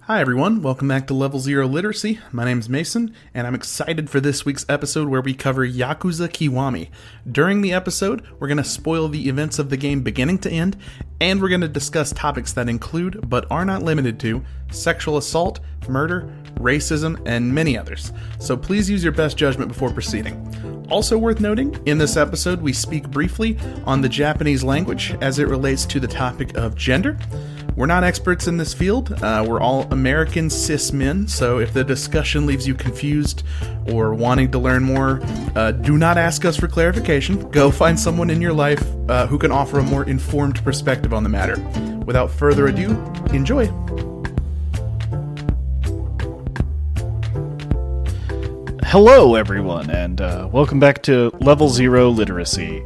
Hi everyone, welcome back to Level Zero Literacy. My name's Mason, and I'm excited for this week's episode where we cover Yakuza Kiwami. During the episode, we're going to spoil the events of the game beginning to end, and we're going to discuss topics that include, but are not limited to, sexual assault, murder, racism, and many others. So please use your best judgment before proceeding. Also worth noting, in this episode we speak briefly on the Japanese language as it relates to the topic of gender. We're not experts in this field. We're all American cis men, so if the discussion leaves you confused or wanting to learn more, do not ask us for clarification. Go find someone in your life who can offer a more informed perspective on the matter. Without further ado, enjoy. Hello, everyone, and welcome back to Level Zero Literacy.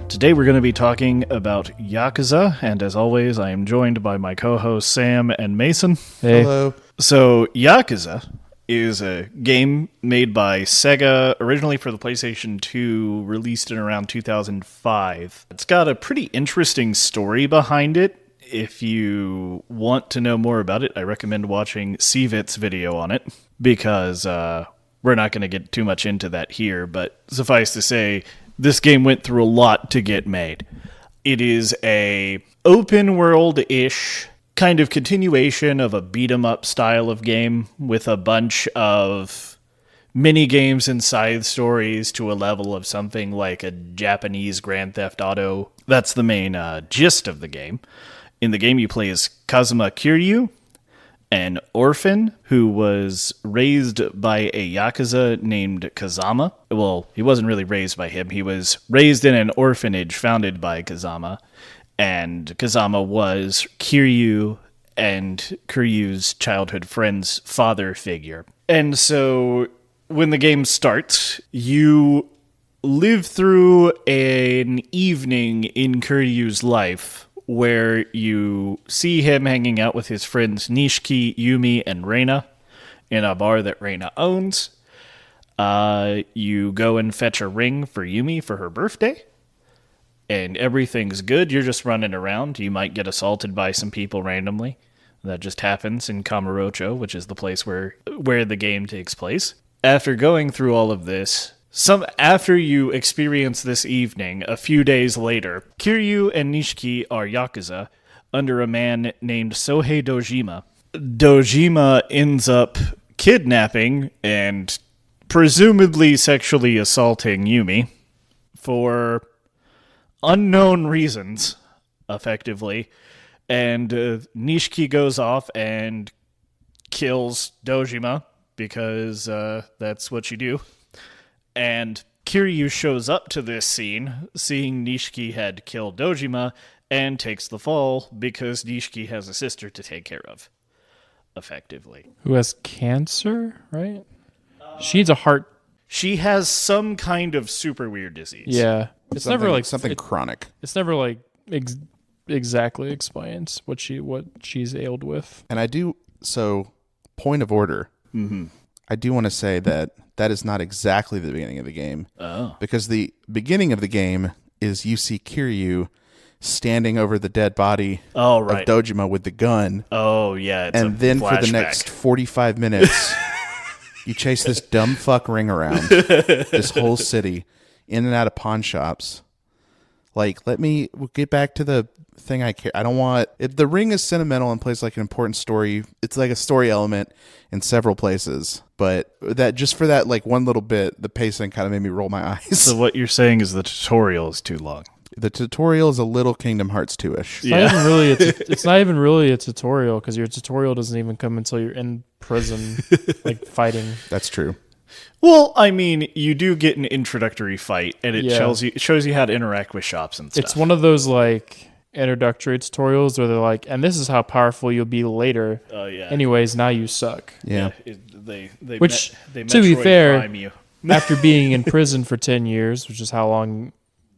Today we're going to be talking about Yakuza, and as always, I am joined by my co-hosts Sam and Mason. Hey. Hello. So, Yakuza is a game made by Sega, originally for the PlayStation 2, released in around 2005. It's got a pretty interesting story behind it. If you want to know more about it, I recommend watching CVIT's video on it, because we're not going to get too much into that here, but suffice to say, this game went through a lot to get made. It is a open world-ish kind of continuation of a beat-em-up style of game with a bunch of mini-games and side stories to a level of something like a Japanese Grand Theft Auto. That's the main gist of the game. In the game, you play as Kazuma Kiryu, an orphan who was raised by a Yakuza named Kazama. Well, he wasn't really raised by him. He was raised in an orphanage founded by Kazama. And Kazama was Kiryu and Kiryu's childhood friend's father figure. And so when the game starts, you live through an evening in Kiryu's life where you see him hanging out with his friends Nishiki, Yumi, and Reina in a bar that Reina owns. You go and fetch a ring for Yumi for her birthday, and everything's good. You're just running around. You might get assaulted by some people randomly. That just happens in Kamurocho, which is the place where the game takes place. After going through all of this, after you experience this evening, a few days later, Kiryu and Nishiki are Yakuza under a man named Sohei Dojima. Dojima ends up kidnapping and presumably sexually assaulting Yumi for unknown reasons, effectively. And Nishiki goes off and kills Dojima because that's what you do. And Kiryu shows up to this scene, seeing Nishiki had killed Dojima, and takes the fall because Nishiki has a sister to take care of, effectively. Who has cancer, right? She needs a heart. She has some kind of super weird disease. Yeah. It's never like something chronic. It's never like exactly explains what she's ailed with. And I do, so point of order. Mm-hmm. I do want to say that is not exactly the beginning of the game. Oh. Because the beginning of the game is you see Kiryu standing over the dead body of Dojima with the gun. Oh, yeah. And then for the next 45 minutes, you chase this dumb fuck ring around this whole city, in and out of pawn shops. Like, we'll get back to the thing I care. I don't want, if the ring is sentimental and plays like an important story, it's like a story element in several places. But that, just for that, like one little bit, the pacing kind of made me roll my eyes. So what you're saying is the tutorial is too long. The tutorial is a little Kingdom Hearts 2-ish. It's not even really a tutorial, because your tutorial doesn't even come until you're in prison, like fighting. That's true. Well, I mean, you do get an introductory fight, and it shows you how to interact with shops and stuff. It's one of those like introductory tutorials where they're like, and this is how powerful you'll be later. Oh yeah. Anyways, now you suck. Yeah. Which, to be fair, after being in prison for 10 years, which is how long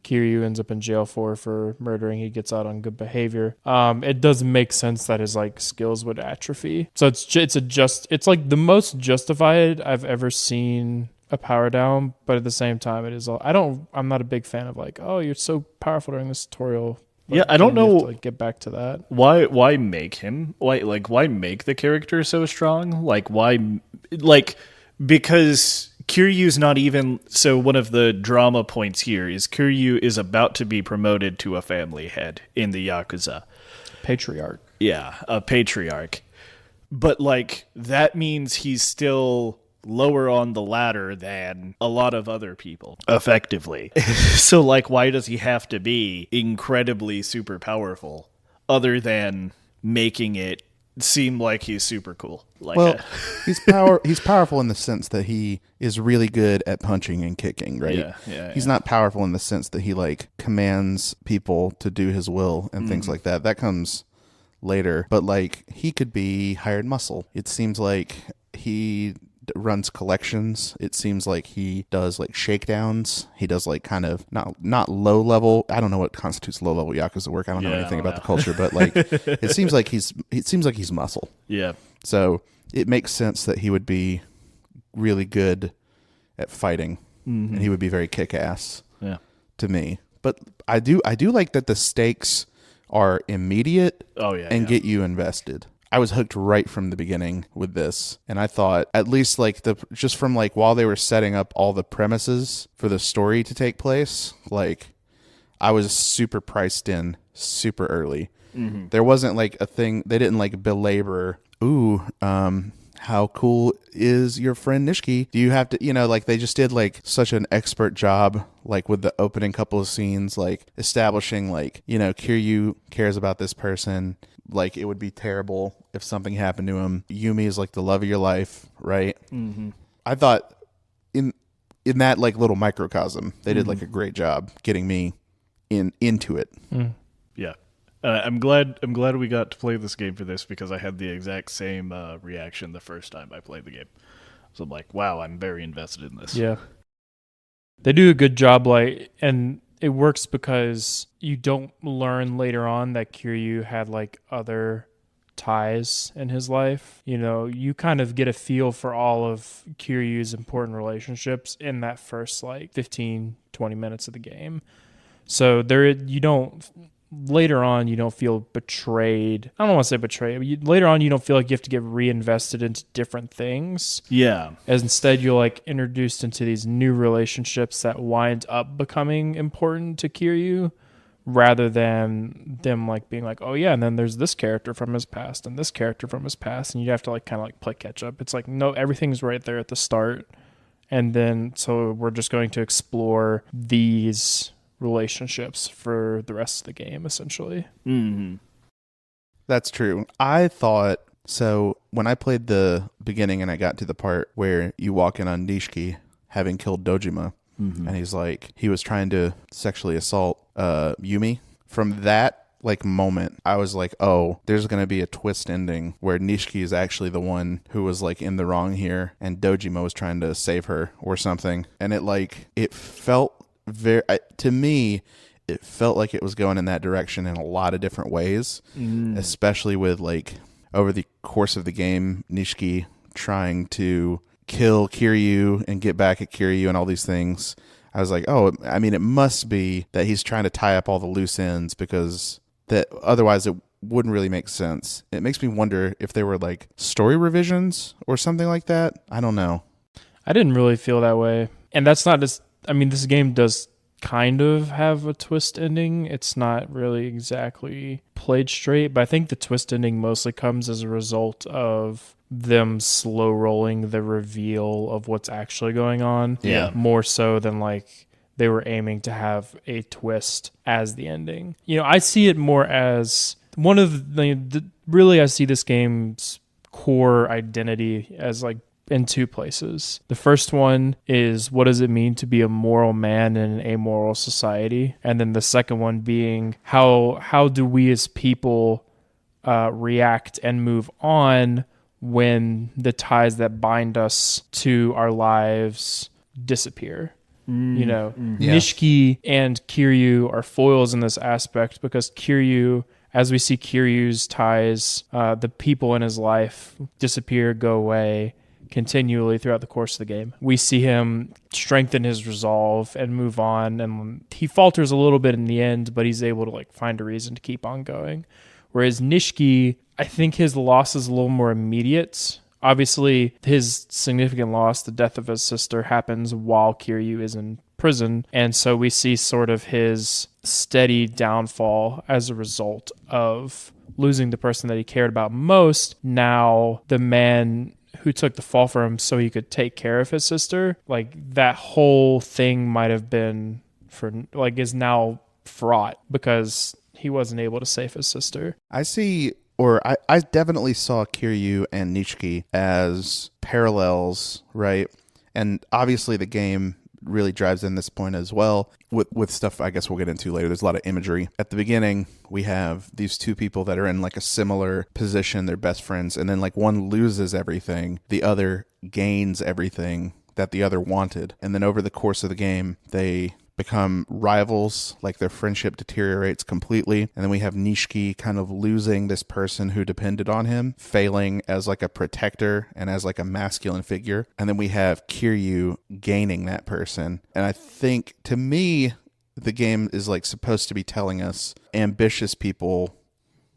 Kiryu ends up in jail for murdering, he gets out on good behavior. It does make sense that his like skills would atrophy. So it's like the most justified I've ever seen a power down, but at the same time, it is. I'm not a big fan of like, oh, you're so powerful during this tutorial. Yeah, I don't know. You have to, like, get back to that. Why make him? Why make the character so strong? Because Kiryu's not even... So one of the drama points here is Kiryu is about to be promoted to a family head in the Yakuza. Patriarch. Yeah, a patriarch. But, like, that means he's still lower on the ladder than a lot of other people, effectively. So, like, why does he have to be incredibly super powerful other than making it seem like he's super cool? He's powerful in the sense that he is really good at punching and kicking, right? He's not powerful in the sense that he, like, commands people to do his will and things like that. That comes later. But, like, he could be hired muscle. It seems like he runs collections. It seems like he does, like, shakedowns. He does, like, kind of not low level. I don't know what constitutes low level Yakuza work. I don't know anything about the culture, but, like, it seems like he's muscle. Yeah. So it makes sense that he would be really good at fighting, and he would be very kick-ass to me. But I do like that the stakes are immediate and get you invested. I was hooked right from the beginning with this, and I thought, at least, like, just from, like, while they were setting up all the premises for the story to take place, like, I was super priced in super early. There wasn't, like, a thing, they didn't, like, belabor, how cool is your friend Nishiki? Do you have to, like, they just did, like, such an expert job, like, with the opening couple of scenes, like, establishing, like, Kiryu cares about this person. Like, it would be terrible if something happened to him. Yumi is, like, the love of your life, right? I thought in that, like, little microcosm, they did, like, a great job getting me into it. Yeah. I'm glad we got to play this game for this, because I had the exact same reaction the first time I played the game. So I'm like, wow, I'm very invested in this. Yeah. They do a good job, like, and it works because you don't learn later on that Kiryu had, like, other ties in his life. You kind of get a feel for all of Kiryu's important relationships in that first, like, 15, 20 minutes of the game. So later on, you don't feel betrayed. I don't want to say betrayed, but later on, you don't feel like you have to get reinvested into different things. Yeah. As instead, you're, like, introduced into these new relationships that wind up becoming important to Kiryu, rather than them, like, being like, oh yeah, and then there's this character from his past and this character from his past, and you have to, like, kind of, like, play catch up. It's like, no, everything's right there at the start, and then so we're just going to explore these relationships for the rest of the game, essentially. That's true. I thought, so when I played the beginning and I got to the part where you walk in on Nishiki having killed Dojima, and he's like, he was trying to sexually assault Yumi. From that, like, moment, I was like, oh, there's going to be a twist ending where Nishiki is actually the one who was, like, in the wrong here, and Dojima was trying to save her or something. And it felt to me, it felt like it was going in that direction in a lot of different ways, especially with, like, over the course of the game, Nishiki trying to kill Kiryu and get back at Kiryu and all these things. I was like, oh, I mean, it must be that he's trying to tie up all the loose ends, because that otherwise it wouldn't really make sense. It makes me wonder if there were, like, story revisions or something like that. I don't know. I didn't really feel that way. And that's not just, I mean, this game does kind of have a twist ending. It's not really exactly played straight, but I think the twist ending mostly comes as a result of them slow rolling the reveal of what's actually going on. Yeah. More so than, like, they were aiming to have a twist as the ending. I see it more as one of really, I see this game's core identity as, like, in two places. The first one is, what does it mean to be a moral man in an amoral society? And then the second one being, how do we as people react and move on when the ties that bind us to our lives disappear? Nishiki and Kiryu are foils in this aspect, because Kiryu, as we see Kiryu's ties, the people in his life disappear, go away. continually throughout the course of the game. We see him strengthen his resolve and move on, and he falters a little bit in the end, but he's able to like find a reason to keep on going. Whereas Nishiki, I think his loss is a little more immediate. Obviously, his significant loss, the death of his sister, happens while Kiryu is in prison, and so we see sort of his steady downfall as a result of losing the person that he cared about most. Now, the man who took the fall for him so he could take care of his sister, like that whole thing might have been is now fraught because he wasn't able to save his sister. I definitely saw Kiryu and Nishiki as parallels, right? And obviously the game really drives in this point as well with stuff I guess we'll get into later. There's a lot of imagery. At the beginning, we have these two people that are in like a similar position. They're best friends. And then like one loses everything. The other gains everything that the other wanted. And then over the course of the game, they become rivals, like their friendship deteriorates completely. And then we have Nishiki kind of losing this person who depended on him, failing as like a protector and as like a masculine figure. And then we have Kiryu gaining that person. And I think, to me, the game is like supposed to be telling us ambitious people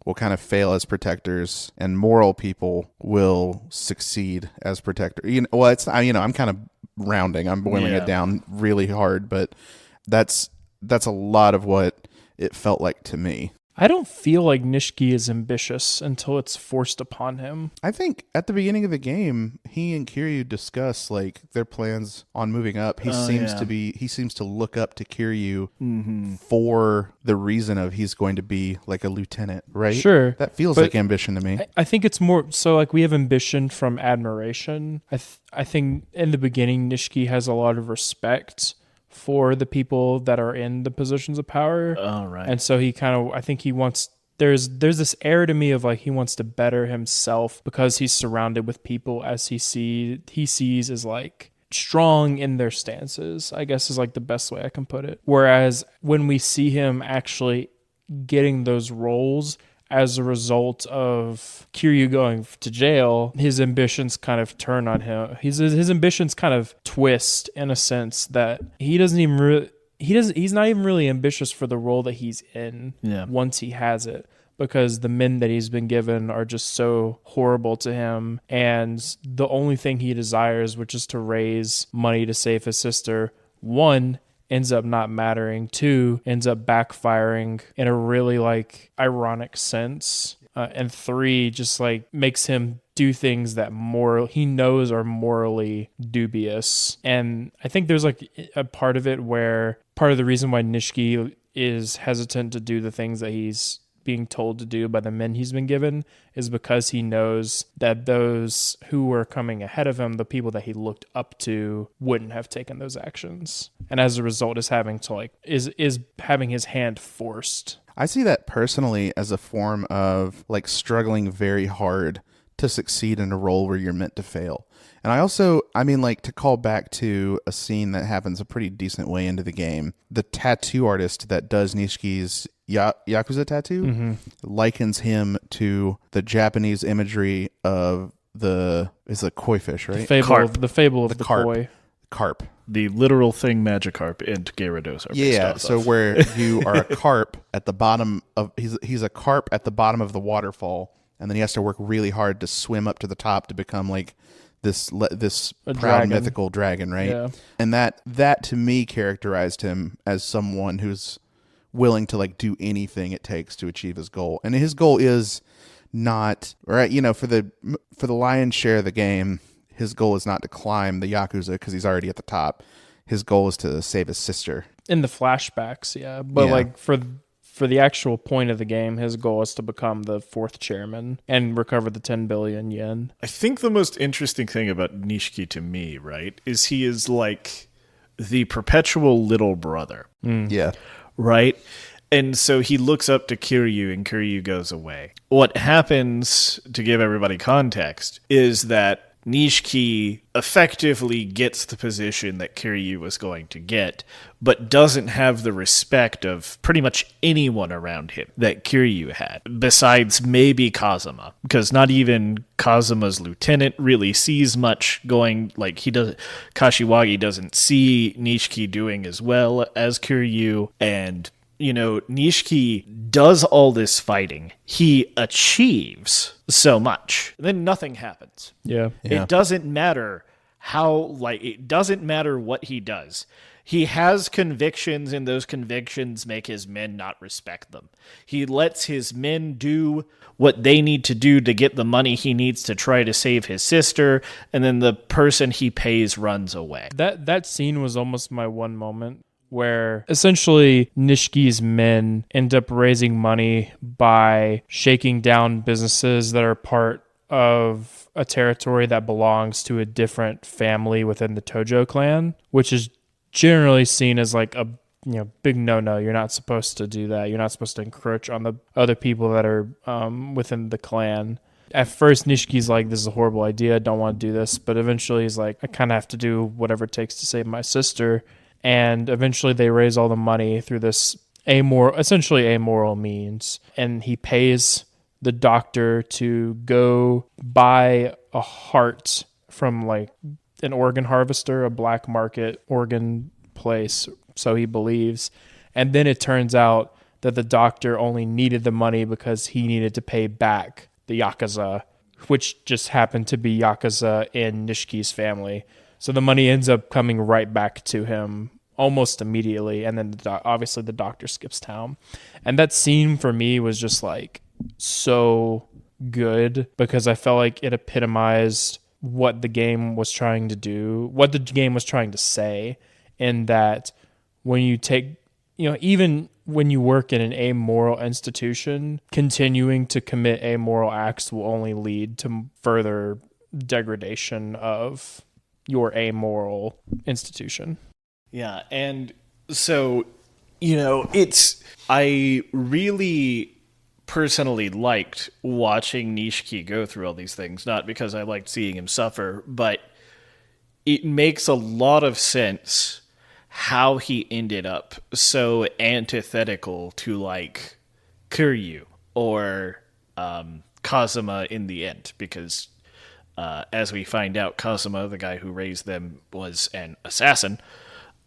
will kind of fail as protectors and moral people will succeed as protectors. I'm kind of rounding. I'm boiling it down really hard, but that's a lot of what it felt like to me. I don't feel like Nishiki is ambitious until it's forced upon him. I think at the beginning of the game, he and Kiryu discuss like their plans on moving up. He seems to look up to Kiryu for the reason of he's going to be like a lieutenant, right? Sure. That feels like ambition to me. I think it's more so like we have ambition from admiration. I think in the beginning, Nishiki has a lot of respect for the people that are in the positions of power. Oh, right. And so I think he wants, there's this air to me of like he wants to better himself because he's surrounded with people as he sees as like strong in their stances, I guess is like the best way I can put it. Whereas when we see him actually getting those roles as a result of Kiryu going to jail, his ambitions kind of turn on him. His ambitions kind of twist in a sense that he's not even really ambitious for the role that he's in once he has it, because the men that he's been given are just so horrible to him, and the only thing he desires, which is to raise money to save his sister, one, ends up not mattering, two, ends up backfiring in a really like ironic sense, and three, just like makes him do things that he knows are morally dubious. And I think there's like a part of it where part of the reason why Nishiki is hesitant to do the things that he's being told to do by the men he's been given is because he knows that those who were coming ahead of him, the people that he looked up to, wouldn't have taken those actions. And as a result is having his hand forced. I see that personally as a form of like struggling very hard to succeed in a role where you're meant to fail. And to call back to a scene that happens a pretty decent way into the game, the tattoo artist that does Nishiki's Yakuza tattoo likens him to the Japanese imagery of it's a koi fish, right? The fable of the koi. Carp. The literal thing Magikarp and Gyarados are based off so of. where you are a carp at the bottom of he's a carp at the bottom of the waterfall, and then he has to work really hard to swim up to the top to become like this proud dragon. Mythical dragon, right? Yeah. And that to me characterized him as someone who's willing to like do anything it takes to achieve his goal. And his goal is not, right, for the lion's share of the game, his goal is not to climb the Yakuza because he's already at the top. His goal is to save his sister. In the flashbacks, yeah. But like for the actual point of the game, his goal is to become the fourth chairman and recover the 10 billion yen. I think the most interesting thing about Nishiki to me, right, is he is like the perpetual little brother. Yeah. Right? And so he looks up to Kiryu and Kiryu goes away. What happens, to give everybody context, is that Nishiki effectively gets the position that Kiryu was going to get, but doesn't have the respect of pretty much anyone around him that Kiryu had, besides maybe Kazuma, because not even Kazuma's lieutenant really sees much going, like Kashiwagi doesn't see Nishiki doing as well as Kiryu, and Nishiki does all this fighting. He achieves so much. Then nothing happens. Yeah. It doesn't matter it doesn't matter what he does. He has convictions, and those convictions make his men not respect them. He lets his men do what they need to do to get the money he needs to try to save his sister, and then the person he pays runs away. That scene was almost my one moment, where essentially Nishiki's men end up raising money by shaking down businesses that are part of a territory that belongs to a different family within the Tojo Clan, which is generally seen as like a big no-no. You're not supposed to do that. You're not supposed to encroach on the other people that are within the clan. At first, Nishiki's like, this is a horrible idea. I don't want to do this. But eventually he's like, I kind of have to do whatever it takes to save my sister. And eventually they raise all the money through this essentially amoral means. And he pays the doctor to go buy a heart from like an organ harvester, a black market organ place, so he believes. And then it turns out that the doctor only needed the money because he needed to pay back the Yakuza, which just happened to be Yakuza in Nishiki's family. So the money ends up coming right back to him almost immediately, and then obviously the doctor skips town. And that scene for me was just like so good, because I felt like it epitomized what the game was trying to do, what the game was trying to say, in that when you take, even when you work in an amoral institution, continuing to commit amoral acts will only lead to further degradation of your amoral institution. Yeah, and so, I really personally liked watching Nishiki go through all these things, not because I liked seeing him suffer, but it makes a lot of sense how he ended up so antithetical to, like, Kiryu or Kazuma in the end, because as we find out, Kazuma, the guy who raised them, was an assassin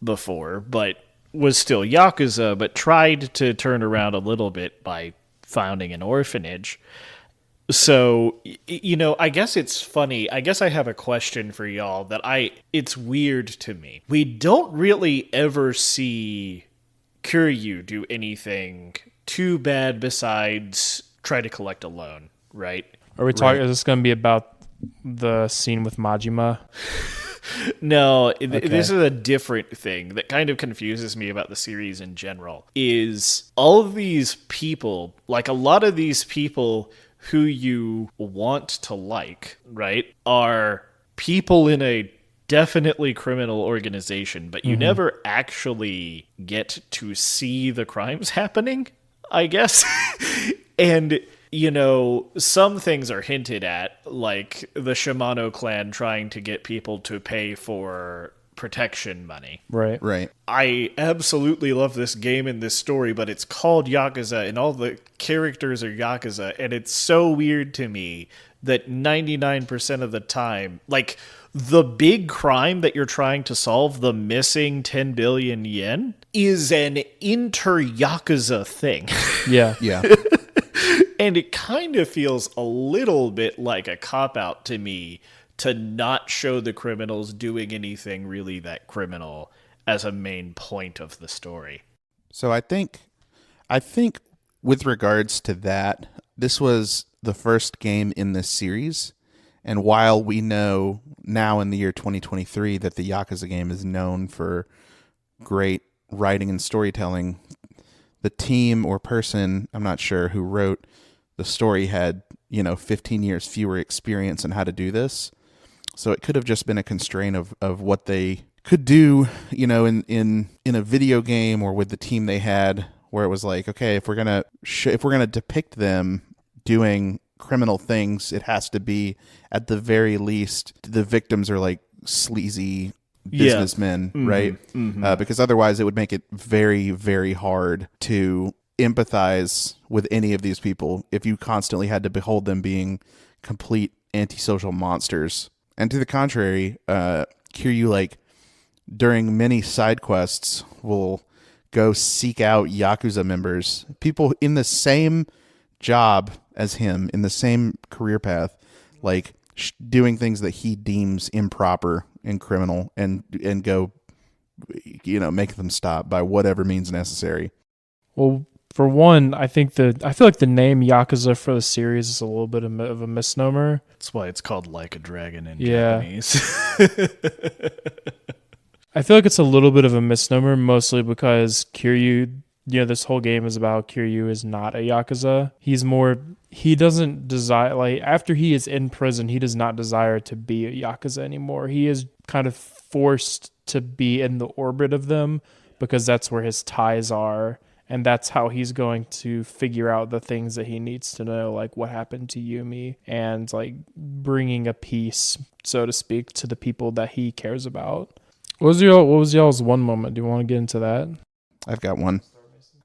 before, but was still Yakuza, but tried to turn around a little bit by founding an orphanage. So, I guess it's funny. I guess I have a question for y'all it's weird to me. We don't really ever see Kiryu do anything too bad besides try to collect a loan, right? Are we talking, is this going to be about the scene with Majima? No, This is a different thing that kind of confuses me about the series in general, is all of these people, like a lot of these people who you want to like, right, are people in a definitely criminal organization, but you never actually get to see the crimes happening, I guess. And some things are hinted at, like the Shimano clan trying to get people to pay for protection money. Right. I absolutely love this game and this story, but it's called Yakuza, and all the characters are Yakuza, and it's so weird to me that 99% of the time, like, the big crime that you're trying to solve, the missing 10 billion yen, is an inter-Yakuza thing. Yeah. And it kind of feels a little bit like a cop-out to me to not show the criminals doing anything really that criminal as a main point of the story. So I think with regards to that, this was the first game in this series. And while we know now in the year 2023 that the Yakuza game is known for great writing and storytelling, the team or person, I'm not sure, who wrote the story had, 15 years fewer experience in how to do this. So it could have just been a constraint of what they could do, in a video game or with the team they had, where it was like, okay, if we're gonna depict them doing criminal things, it has to be, at the very least, the victims are like sleazy businessmen, right? Because otherwise it would make it very, very hard to empathize with any of these people if you constantly had to behold them being complete antisocial monsters. And to the contrary, Kiryu, like, during many side quests, will go seek out Yakuza members, people in the same job as him, in the same career path, like doing things that he deems improper and criminal, and go, make them stop by whatever means necessary. Well, for one, I feel like the name Yakuza for the series is a little bit of a misnomer. That's why it's called Like a Dragon in Japanese. I feel like it's a little bit of a misnomer, mostly because Kiryu, this whole game is about Kiryu is not a Yakuza. He doesn't desire, like, after he is in prison, he does not desire to be a Yakuza anymore. He is kind of forced to be in the orbit of them because that's where his ties are. And that's how he's going to figure out the things that he needs to know, like what happened to Yumi, and like bringing a peace, so to speak, to the people that he cares about. What was y'all's one moment? Do you want to get into that? I've got one.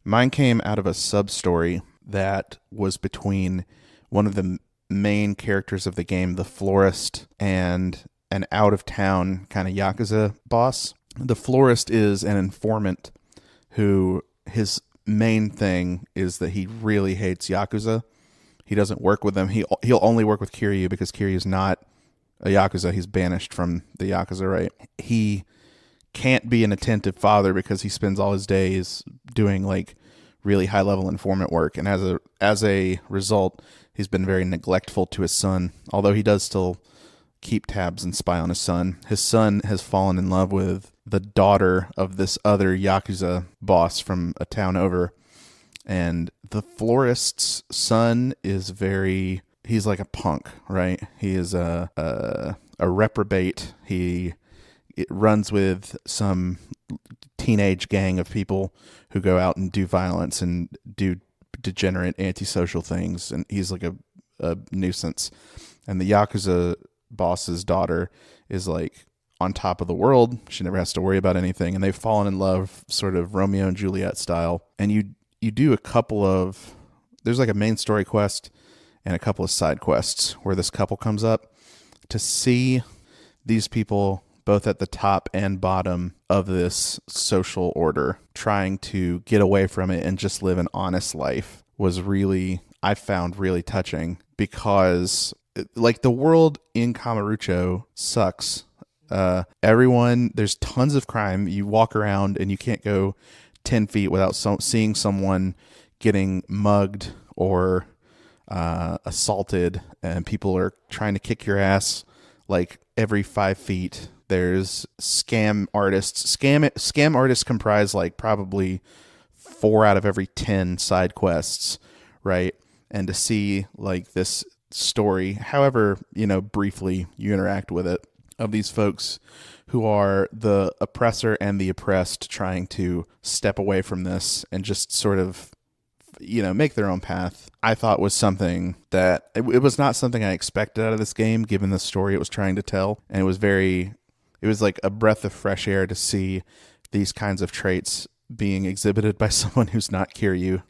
Mine came out of a sub-story that was between one of the main characters of the game, the florist, and an out-of-town kind of Yakuza boss. The florist is an informant who, his main thing is that he really hates Yakuza. He doesn't work with them. He'll only work with Kiryu because Kiryu's not a Yakuza. He's banished from the Yakuza, right? He can't be an attentive father because he spends all his days doing like really high level informant work, and as a result, he's been very neglectful to his son. Although he does still keep tabs and spy on his son. His son has fallen in love with the daughter of this other Yakuza boss from a town over, and the florist's son is he's like a punk, right? He is a reprobate. It runs with some teenage gang of people who go out and do violence and do degenerate antisocial things, and he's like a nuisance. And the Yakuza boss's daughter is like on top of the world. She never has to worry about anything, and they've fallen in love sort of Romeo and Juliet style. And you do a couple of, there's like a main story quest and a couple of side quests where this couple comes up to see these people both at the top and bottom of this social order trying to get away from it and just live an honest life was really, I found really touching, because like the world in Kamurocho sucks. There's tons of crime. You walk around and you can't go 10 feet without seeing someone getting mugged or assaulted, and people are trying to kick your ass like every 5 feet. There's scam artists. Scam artists comprise like probably 4 out of every 10 side quests, right? And to see like this story, however, briefly you interact with it, of these folks who are the oppressor and the oppressed trying to step away from this and just sort of, make their own path, I thought was something that it was not something I expected out of this game, given the story it was trying to tell. And it was like a breath of fresh air to see these kinds of traits being exhibited by someone who's not Kiryu.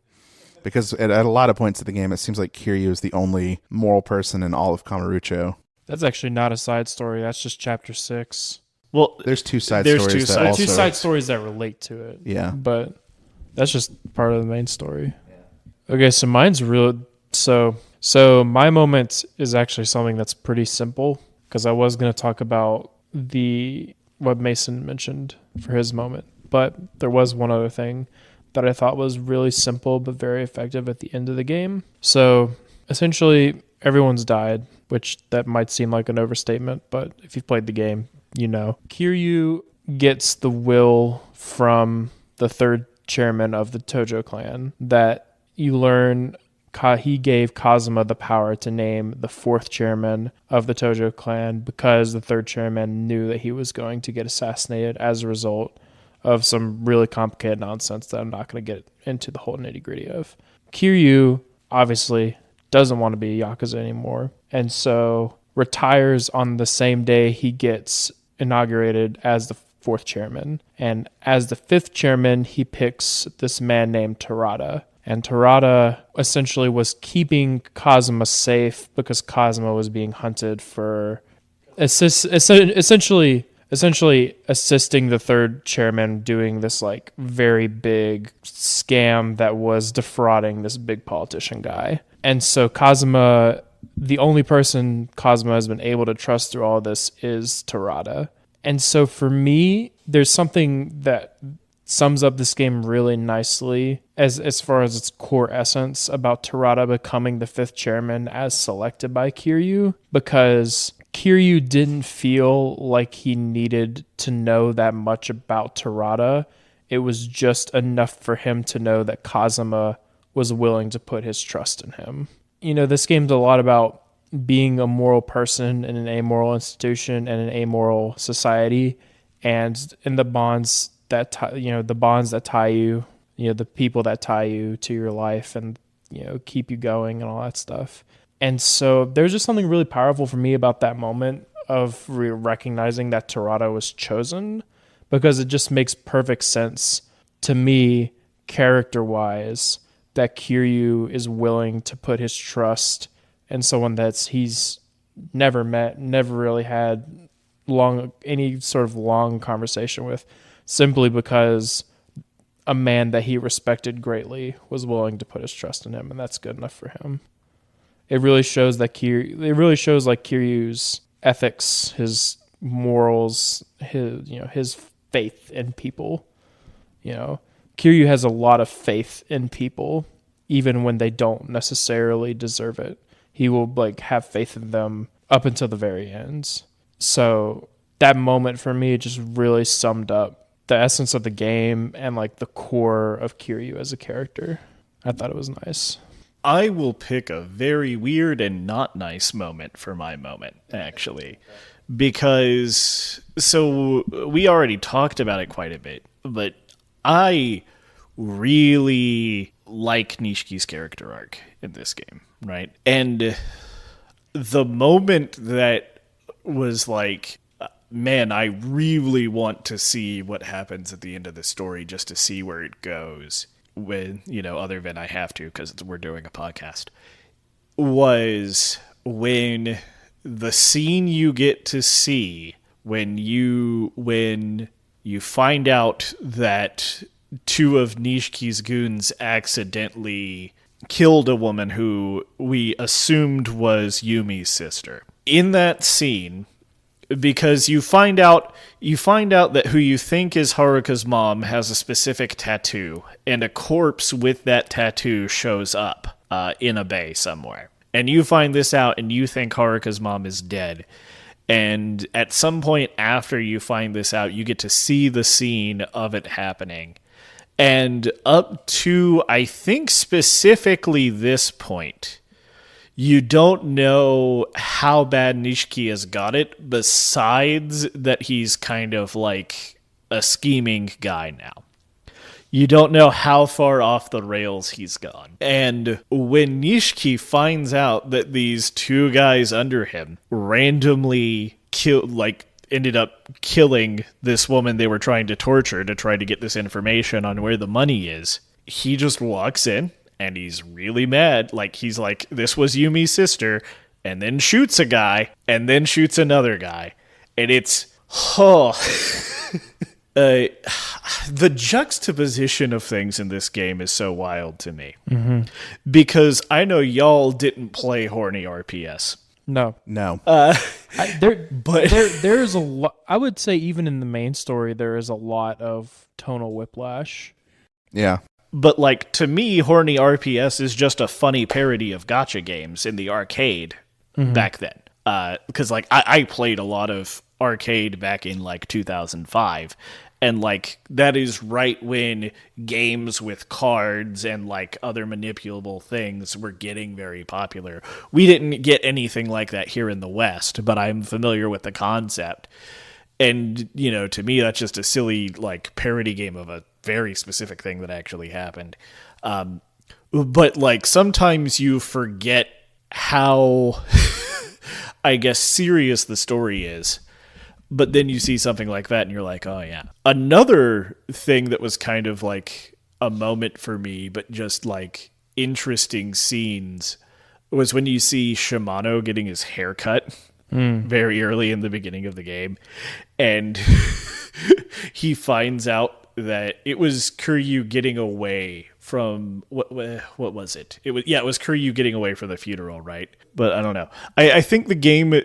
Because at a lot of points of the game, it seems like Kiryu is the only moral person in all of Kamurocho. That's actually not a side story. That's just chapter 6. Well, there's two side stories. Two side stories that relate to it. Yeah. But that's just part of the main story. Yeah. Okay, so mine's real. So my moment is actually something that's pretty simple, because I was going to talk about what Mason mentioned for his moment. But there was one other thing that I thought was really simple but very effective at the end of the game. So essentially, everyone's died, which that might seem like an overstatement, but if you've played the game, you know. Kiryu gets the will from the third chairman of the Tojo Clan that you learn he gave Kazuma the power to name the fourth chairman of the Tojo Clan because the third chairman knew that he was going to get assassinated as a result of some really complicated nonsense that I'm not going to get into the whole nitty-gritty of. Kiryu obviously doesn't want to be a Yakuza anymore. And so retires on the same day he gets inaugurated as the 4th chairman. And as the 5th chairman, he picks this man named Terada. And Terada essentially was keeping Kazuma safe because Kazuma was being hunted for essentially assisting the 3rd chairman doing this like very big scam that was defrauding this big politician guy. And so Kazuma, the only person Kazuma has been able to trust through all this is Terada. And so for me, there's something that sums up this game really nicely as far as its core essence about Terada becoming the 5th chairman as selected by Kiryu, because Kiryu didn't feel like he needed to know that much about Terada. It was just enough for him to know that Kazuma was willing to put his trust in him. You know, this game's a lot about being a moral person in an amoral institution and an amoral society, and in the bonds that the bonds that tie you, the people that tie you to your life and keep you going and all that stuff. And so there's just something really powerful for me about that moment of recognizing that Terada was chosen, because it just makes perfect sense to me character-wise that Kiryu is willing to put his trust in someone he's never met, never really had any sort of long conversation with, simply because a man that he respected greatly was willing to put his trust in him, and that's good enough for him. It really shows like Kiryu's ethics, his morals, his faith in people. Kiryu has a lot of faith in people, even when they don't necessarily deserve it. He will have faith in them up until the very end. So that moment for me just really summed up the essence of the game and the core of Kiryu as a character. I thought it was nice. I will pick a very weird and not nice moment for my moment, actually. Because, so we already talked about it quite a bit, but I really like Nishiki's character arc in this game, right? And the moment that was man, I really want to see what happens at the end of the story just to see where it goes, when, other than I have to because we're doing a podcast, was when the scene you get to see when you find out that 2 of Nishiki's goons accidentally killed a woman who we assumed was Yumi's sister. In that scene, because you find out that who you think is Haruka's mom has a specific tattoo, and a corpse with that tattoo shows up in a bay somewhere. And you find this out, and you think Haruka's mom is dead. And at some point after you find this out, you get to see the scene of it happening. And up to, I think, specifically this point, you don't know how bad Nishiki has got it, besides that he's kind of like a scheming guy now. You don't know how far off the rails he's gone. And when Nishiki finds out that these 2 guys under him randomly ended up killing this woman they were trying to torture to try to get this information on where the money is, he just walks in and he's really mad. He's like, this was Yumi's sister, and then shoots a guy, and then shoots another guy. And it's, the juxtaposition of things in this game is so wild to me. Mm-hmm. Because I know y'all didn't play horny RPS. No. There's a lot. I would say even in the main story, there is a lot of tonal whiplash. Yeah. But to me, horny RPS is just a funny parody of gacha games in the arcade back then. Because I played a lot of arcade back in 2005, and that is right when games with cards and other manipulable things were getting very popular. We didn't get anything like that here in the West, but I'm familiar with the concept. And to me, that's just a silly parody game of a very specific thing that actually happened. But sometimes you forget how, I guess, serious the story is. But then you see something like that and you're like, oh yeah. Another thing that was kind of like a moment for me, but just like interesting scenes, was when you see Shimano getting his hair cut very early in the beginning of the game. And he finds out that it was Kiryu getting away from what was it? It was Kiryu getting away from the funeral, right? But I don't know. I think the game,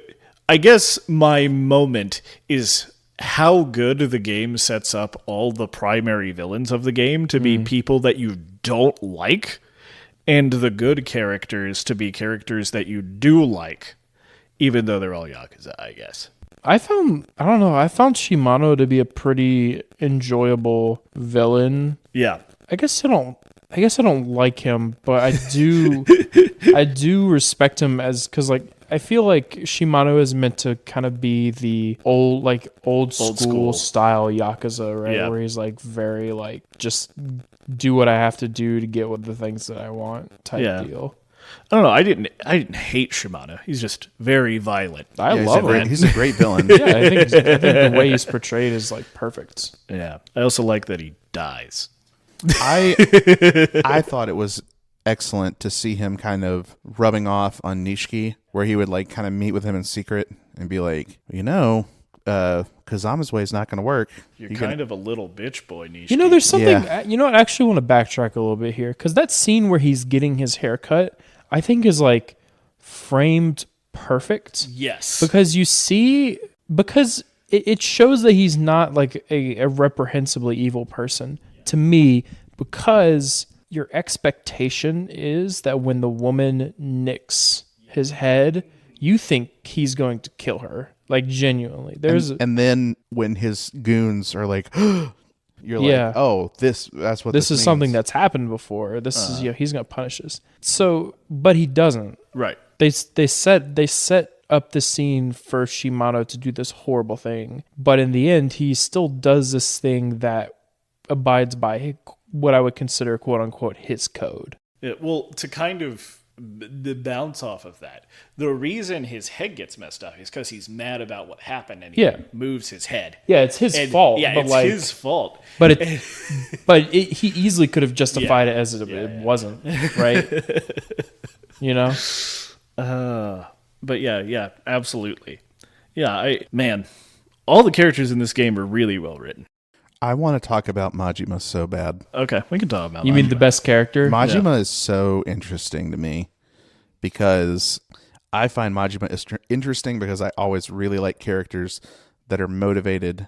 I guess my moment is how good the game sets up all the primary villains of the game to be people that you don't like, and the good characters to be characters that you do like, even though they're all Yakuza, I guess. I found Shimano to be a pretty enjoyable villain. Yeah. I guess I don't like him, but I do respect him cuz like I feel like Shimano is meant to kind of be the old school style Yakuza, right? Yeah. Where he's like very like just do what I have to do to get what the things that I want type deal. I don't know. I didn't hate Shimano. He's just very violent. I love him. He's a great villain. Yeah, I think the way he's portrayed is like perfect. Yeah. I also like that he dies. I thought it was excellent to see him kind of rubbing off on Nishiki, where he would like kind of meet with him in secret and be like, Kazama's way is not going to work. You're kind of a little bitch boy, Nishiki. You know, there's something, I actually want to backtrack a little bit here, because that scene where he's getting his hair cut, I think is like framed perfect. Yes. Because it shows that he's not like a reprehensibly evil person to me, because your expectation is that when the woman nicks his head, you think he's going to kill her, like genuinely. And then when his goons are like, you're like, oh, that's what this is means. something that's happened before. This is he's going to punish us. So, but he doesn't. Right. They set up the scene for Shimano to do this horrible thing, but in the end, he still does this thing that abides by what I would consider "quote unquote" his code. Yeah, well, to kind of the bounce off of that, the reason his head gets messed up is because he's mad about what happened and he moves his head. Yeah, it's his fault. Yeah, but it's like, his fault. But he easily could have justified it as it wasn't, right? You know. But yeah, absolutely. Yeah, all the characters in this game are really well written. I want to talk about Majima so bad. Okay, we can talk about You Majima. mean the best character? Majima is so interesting to me because I find Majima interesting because I always really like characters that are motivated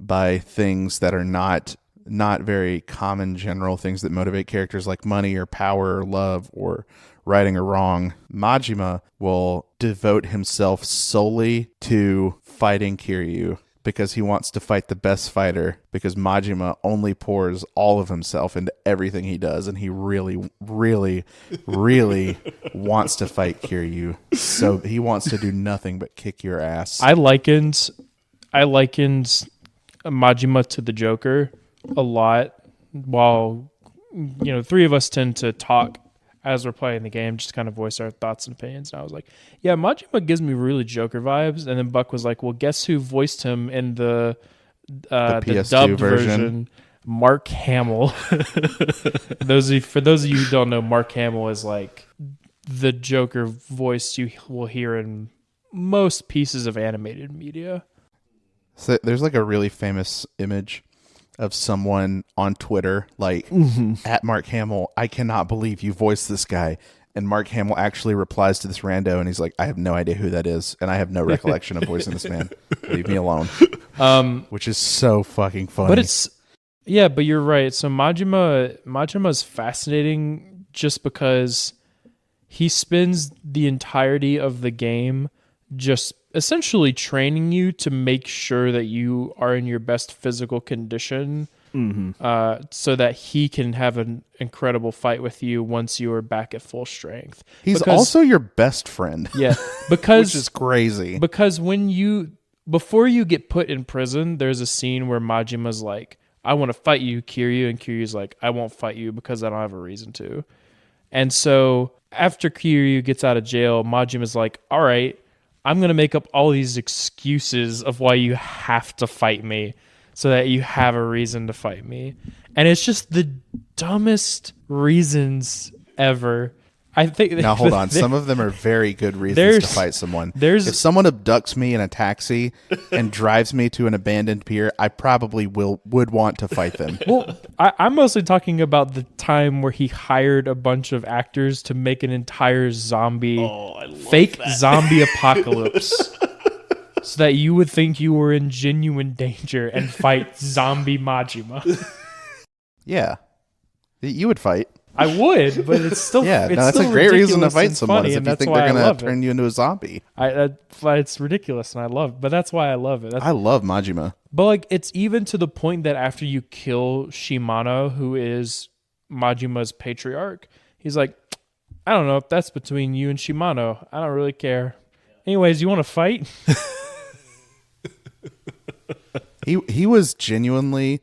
by things that are not very common general things that motivate characters like money or power or love or righting or wrong. Majima will devote himself solely to fighting Kiryu because he wants to fight the best fighter, because Majima only pours all of himself into everything he does, and he really, really, really wants to fight Kiryu. So he wants to do nothing but kick your ass. I likened Majima to the Joker a lot, while three of us tend to talk as we're playing the game, just kind of voice our thoughts and opinions. And I was like, yeah, Majima gives me really Joker vibes. And then Buck was like, well, guess who voiced him in the PS2 dubbed version? Mark Hamill. For those of you who don't know, Mark Hamill is like the Joker voice you will hear in most pieces of animated media. So there's like a really famous image of someone on Twitter, like, at Mark Hamill, I cannot believe you voiced this guy. And Mark Hamill actually replies to this rando, and he's like, I have no idea who that is, and I have no recollection of voicing this man. Leave me alone. Which is so fucking funny. But but you're right. So Majima's fascinating just because he spends the entirety of the game just essentially training you to make sure that you are in your best physical condition, so that he can have an incredible fight with you once you are back at full strength. He's also your best friend. Yeah, because which is crazy. Because before you get put in prison, there's a scene where Majima's like, I want to fight you, Kiryu, and Kiryu's like, I won't fight you because I don't have a reason to. And so after Kiryu gets out of jail, Majima's like, all right, I'm going to make up all these excuses of why you have to fight me so that you have a reason to fight me. And it's just the dumbest reasons ever. I think now hold on. Some of them are very good reasons to fight someone. If someone abducts me in a taxi and drives me to an abandoned pier, I probably would want to fight them. Well, I'm mostly talking about the time where he hired a bunch of actors to make an entire fake zombie apocalypse, so that you would think you were in genuine danger and fight zombie Majima. Yeah, you would fight. I would, but it's still that's a great reason to fight someone is if you think they're going to turn you into a zombie. It's ridiculous, and I love it. But that's why I love it. I love Majima. But like, it's even to the point that after you kill Shimano, who is Majima's patriarch, he's like, I don't know if that's between you and Shimano. I don't really care. Anyways, you want to fight? He was genuinely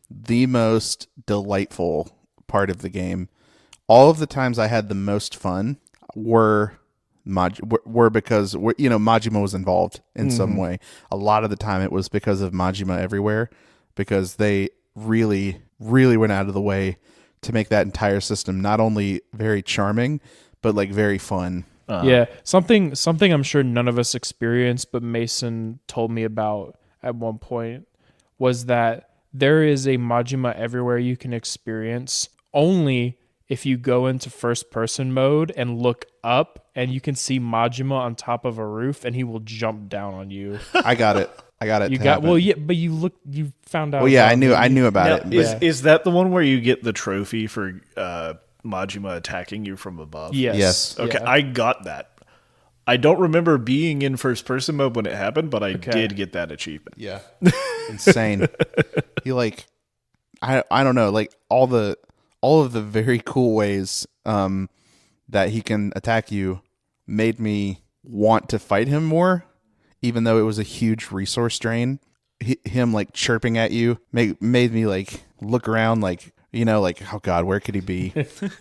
the most delightful part of the game. All of the times I had the most fun were because Majima was involved in some way. A lot of the time it was because of Majima Everywhere, because they really, really went out of the way to make that entire system not only very charming, but like very fun. Yeah, something I'm sure none of us experienced, but Mason told me about at one point was that there is a Majima Everywhere you can experience only if you go into first person mode and look up, and you can see Majima on top of a roof and he will jump down on you. I got it. But you found out. Well, yeah, I knew about it. Is that the one where you get the trophy for Majima attacking you from above? Yes. Okay, yeah. I got that. I don't remember being in first person mode when it happened, but I did get that achievement. Yeah. Insane. He I don't know, like all of the very cool ways that he can attack you made me want to fight him more, even though it was a huge resource drain. Him like chirping at you made me like look around like, like, oh God, where could he be?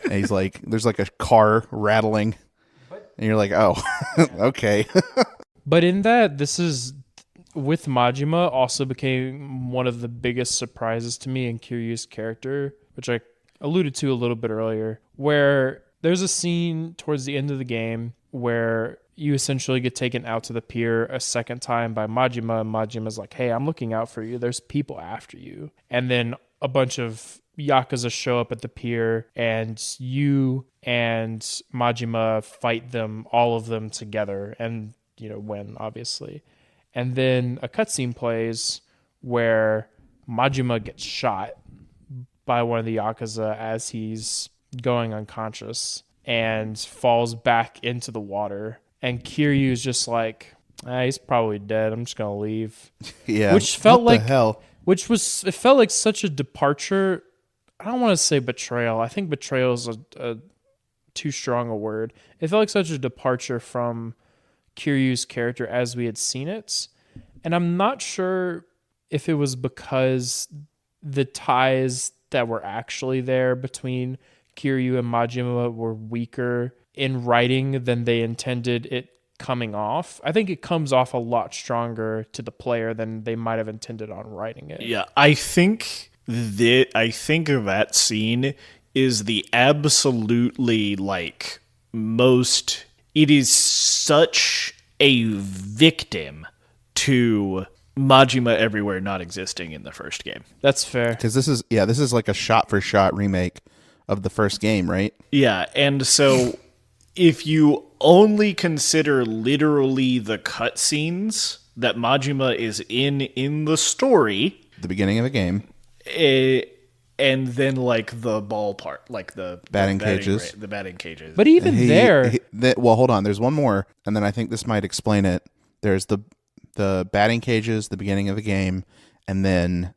And he's like, there's like a car rattling. And you're like, oh, okay. But in that, this is with Majima also became one of the biggest surprises to me in Kiryu's character, which I alluded to a little bit earlier, where there's a scene towards the end of the game where you essentially get taken out to the pier a second time by Majima, and Majima's like, hey, I'm looking out for you. There's people after you. And then a bunch of Yakuza show up at the pier, and you and Majima fight them, all of them together, and win, obviously. And then a cutscene plays where Majima gets shot by one of the Yakuza as he's going unconscious and falls back into the water. And Kiryu's just like, he's probably dead. I'm just going to leave. Yeah. Which felt what the hell? It felt like such a departure. I don't want to say betrayal. I think betrayal is a too strong a word. It felt like such a departure from Kiryu's character as we had seen it. And I'm not sure if it was because the ties that were actually there between Kiryu and Majima were weaker in writing than they intended it coming off. I think it comes off a lot stronger to the player than they might have intended on writing it. Yeah, I think that scene is the absolutely most. It is such a victim to Majima Everywhere not existing in the first game. That's fair. Because this is like a shot-for-shot remake of the first game, right? Yeah, and so if you only consider literally the cutscenes that Majima is in the story, the beginning of the game, and then the ball part, the batting cages. The batting cages. But even well, hold on. There's one more, and then I think this might explain it. There's the batting cages, the beginning of the game, and then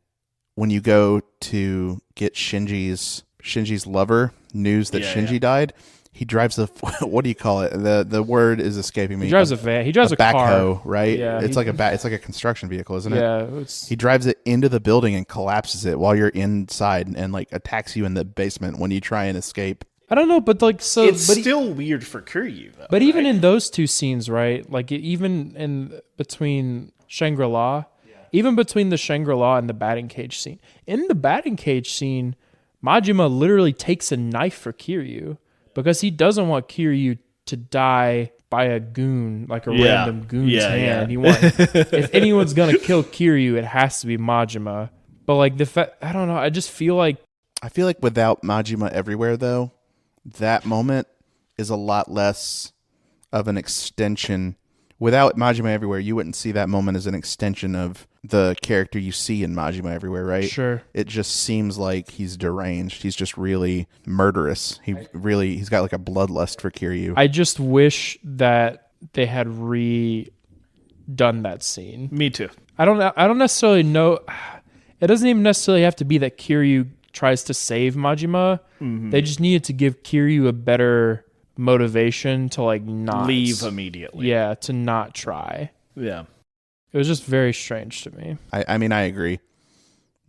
when you go to get Shinji's lover news that Shinji died, he drives a what do you call it? The word is escaping me. He drives a van. He drives a backhoe, car, right? Yeah, it's like a construction vehicle, isn't it? Yeah. He drives it into the building and collapses it while you're inside, and attacks you in the basement when you try and escape. I don't know, but like so, it's still weird for Kiryu though. But even in those two scenes, right? Like even in between Shangri-La, even between the Shangri-La and the batting cage scene. In the batting cage scene, Majima literally takes a knife for Kiryu because he doesn't want Kiryu to die by a goon, like a random goon's hand. He if anyone's gonna kill Kiryu, it has to be Majima. But like I don't know. I just feel like without Majima everywhere, though, that moment is a lot less of an extension. Without Majima everywhere, you wouldn't see that moment as an extension of the character you see in Majima everywhere, right? Sure. It just seems like he's deranged. He's just really murderous. He's got like a bloodlust for Kiryu. I just wish that they had redone that scene. Me too. I don't necessarily know. It doesn't even necessarily have to be that Kiryu tries to save Majima. Mm-hmm. They just needed to give Kiryu a better motivation to like not leave immediately. Yeah, to not try. Yeah. It was just very strange to me. I mean, I agree.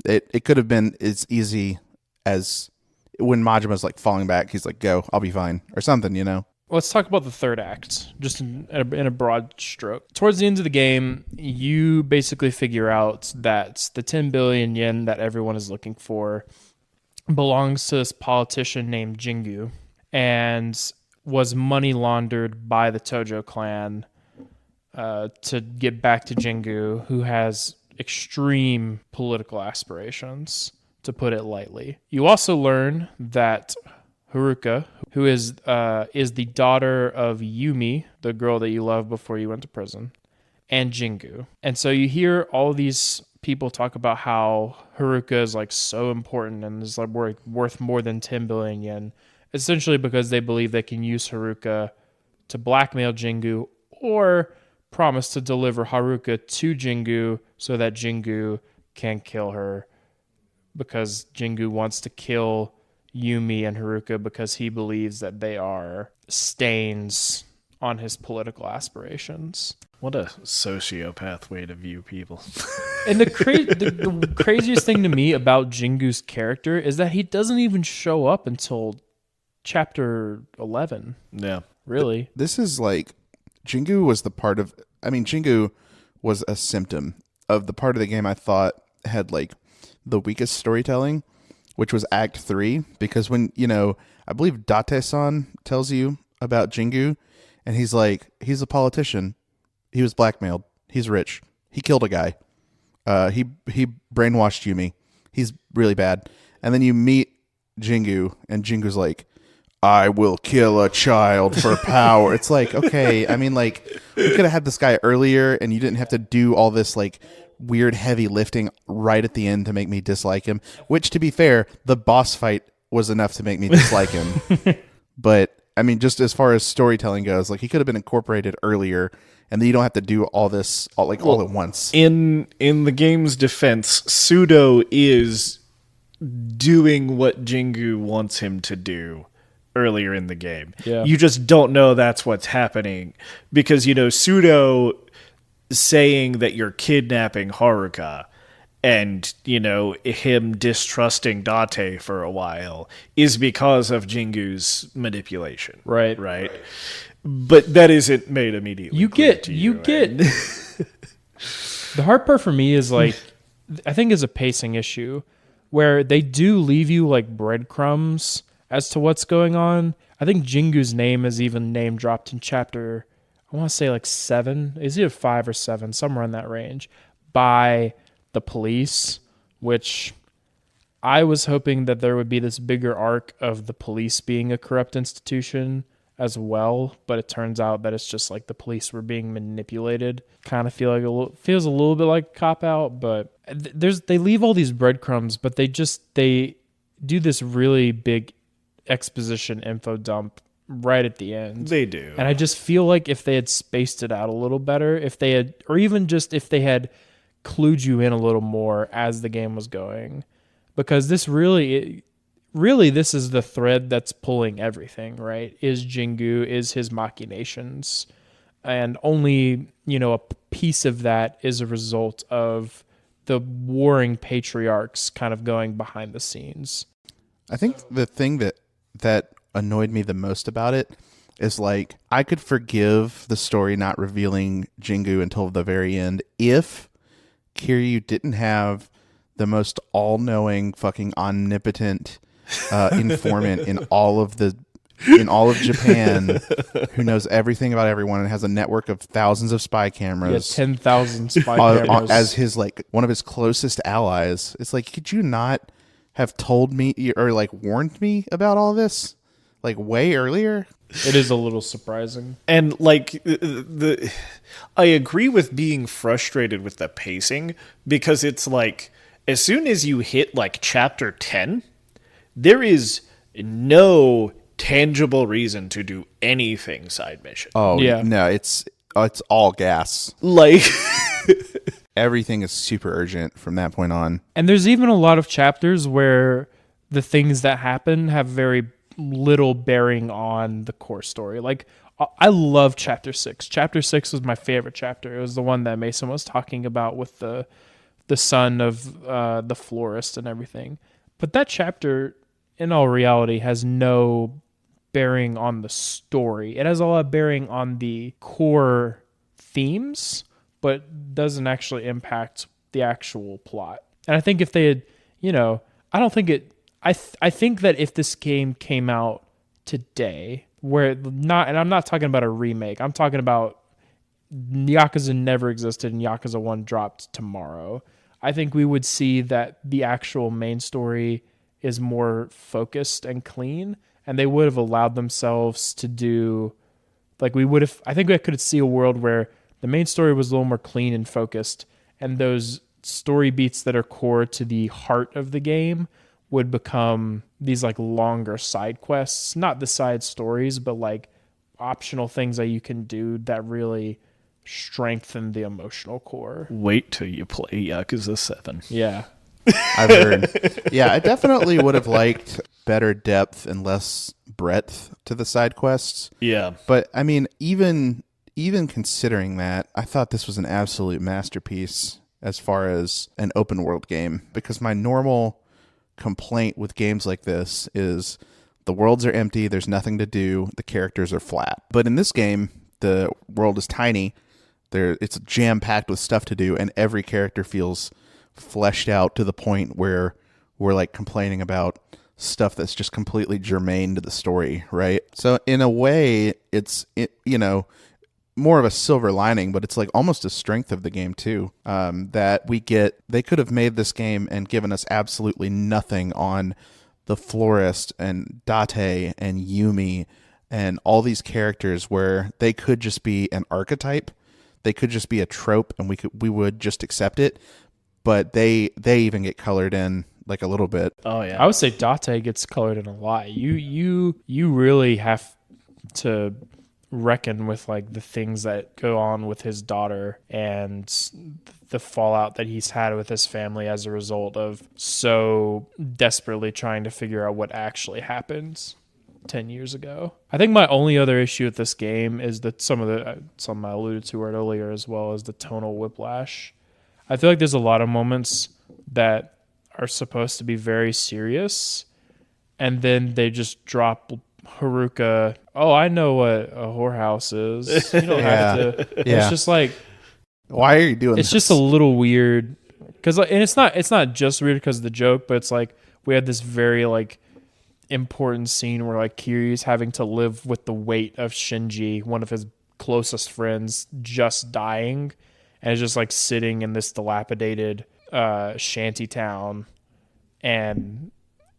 It could have been as easy as when Majima's like falling back, he's like, go, I'll be fine, or something, you know? Let's talk about the third act, just in a broad stroke. Towards the end of the game, you basically figure out that the 10 billion yen that everyone is looking for belongs to this politician named Jingu and was money laundered by the Tojo Clan to get back to Jingu, who has extreme political aspirations, to put it lightly. You also learn that Haruka, who is the daughter of Yumi, the girl that you loved before you went to prison, and Jingu. And so you hear all these people talk about how Haruka is like so important and is like worth more than 10 billion yen, essentially because they believe they can use Haruka to blackmail Jingu or promise to deliver Haruka to Jingu so that Jingu can kill her, because Jingu wants to kill Yumi and Haruka because he believes that they are stains on his political aspirations. What a sociopath way to view people. And the craziest thing to me about Jingu's character is that he doesn't even show up until chapter 11. Yeah. Really? This is like, Jingu was a symptom of the part of the game I thought had like the weakest storytelling, which was Act 3, because when, I believe Date-san tells you about Jingu, and he's like, he's a politician. He was blackmailed. He's rich. He killed a guy. He brainwashed Yumi. He's really bad. And then you meet Jingu, and Jingu's like, I will kill a child for power. It's like, okay, I mean, like, we could have had this guy earlier, and you didn't have to do all this, like, weird heavy lifting right at the end to make me dislike him, which, to be fair, the boss fight was enough to make me dislike him. But I mean, just as far as storytelling goes, like, he could have been incorporated earlier, and then you don't have to do all this all at once. In the game's defense, Sudo is doing what Jingu wants him to do earlier in the game. Yeah. You just don't know that's what's happening because, Sudo saying that you're kidnapping Haruka and, him distrusting Date for a while is because of Jingu's manipulation. Right. Right. But that isn't made immediately. You get the hard part for me is like, I think is a pacing issue where they do leave you like breadcrumbs as to what's going on. I think Jingu's name is even name dropped in chapter, I want to say like 7. Is it 5 or 7? Somewhere in that range by the police, which I was hoping that there would be this bigger arc of the police being a corrupt institution as well, but it turns out that it's just like the police were being manipulated. Kind of feels a little bit like cop out, but they leave all these breadcrumbs, but they do this really big exposition info dump right at the end. They do. And I just feel like if they had spaced it out a little better, if they had clued you in a little more as the game was going, because this really this is the thread that's pulling everything, right? Is Jingu, is his machinations, and only, a piece of that is a result of the warring patriarchs kind of going behind the scenes. I think the thing that annoyed me the most about it is like I could forgive the story not revealing Jingu until the very end if Kiryu didn't have the most all-knowing, fucking omnipotent informant in all of Japan who knows everything about everyone and has a network of thousands of spy cameras. 10,000 spy cameras. As his like one of his closest allies. It's like, could you not have told me or like warned me about all this like way earlier? It is a little surprising. And like I agree with being frustrated with the pacing because it's like as soon as you hit like chapter 10, there is no tangible reason to do anything side mission. Oh, yeah. No, it's all gas. Like everything is super urgent from that point on. And there's even a lot of chapters where the things that happen have very little bearing on the core story. Like I love chapter 6. Chapter 6 was my favorite chapter. It was the one that Mason was talking about with the son of the florist and everything. But that chapter, in all reality, has no bearing on the story. It has a lot of bearing on the core themes, but doesn't actually impact the actual plot. And I think if they had, I don't think it. I think that if this game came out today, and I'm not talking about a remake. I'm talking about Yakuza never existed and Yakuza 1 dropped tomorrow. I think we would see that the actual main story is more focused and clean, and they would have allowed themselves to do, like I think I could see a world where the main story was a little more clean and focused, and those story beats that are core to the heart of the game would become these like longer side quests, not the side stories, but like optional things that you can do that really strengthen the emotional core. Wait till you play Yakuza 7. Yeah. I've heard. Yeah, I definitely would have liked better depth and less breadth to the side quests. Yeah. But I mean, even considering that, I thought this was an absolute masterpiece as far as an open world game, because my normal complaint with games like this is the worlds are empty, there's nothing to do, the characters are flat. But in this game, the world is tiny, it's jam-packed with stuff to do, and every character feels fleshed out to the point where we're like complaining about stuff that's just completely germane to the story, right? So in a way, it's more of a silver lining, but it's like almost a strength of the game too. That they could have made this game and given us absolutely nothing on the florist and Date and Yumi and all these characters where they could just be an archetype, they could just be a trope, and we would just accept it. But they even get colored in like a little bit. Oh yeah, I would say Date gets colored in a lot. You really have to reckon with like the things that go on with his daughter and the fallout that he's had with his family as a result of so desperately trying to figure out what actually happened 10 years ago. I think my only other issue with this game is that some I alluded to it earlier, as well as the tonal whiplash. I feel like there's a lot of moments that are supposed to be very serious, and then they just drop Haruka, oh, I know what a whorehouse is. You don't have to. Yeah. It's just like, why are you doing this? It's just a little weird. And it's not just weird because of the joke, but it's like we had this very like important scene where like Kiryu's having to live with the weight of Shinji, one of his closest friends, just dying, and is just like sitting in this dilapidated shanty town and